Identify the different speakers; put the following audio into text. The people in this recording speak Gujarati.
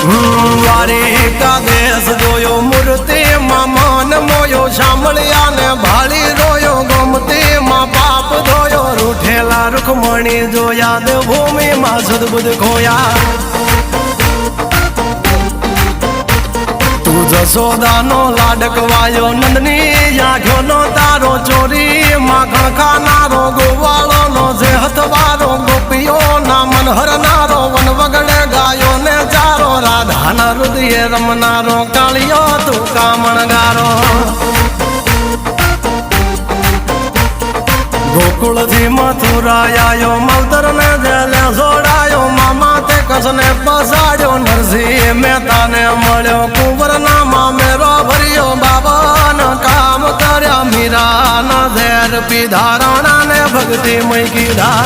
Speaker 1: દ્વારિકા દેશ જોયો મૂર્તિ માં મન મોયો સાંભળ્યા ને ભાળી રોયો ગમતી માં પાપ ધોયો રૂઠેલા રૂખમણી જોયા દેવભૂમિ માં સદબુદ્ધ ખોયા તું જશોદાનો લાડકવાયો નંદની આંખો નો તારો ચોરી માખણ ખાનારો ગોવાળો નો જે હથવારો ગોપીઓ ના મન હરનારો વન વગડે ગાયો ને ચારો રાધાના હૃદય રમનારો કાળિયો તું કામણગારો ગોકુળથી મથુરાયો માવતર ને જેલે જોડાયો મામા તે કસને પસાડ્યો નરસિંહ મહેતાને મળ્યો કુંવર ના મામેરો ભર્યો બાબન કામ કર્યા મીરાના ઝેર પીધા રાણા ને ભક્તિ મય કીધા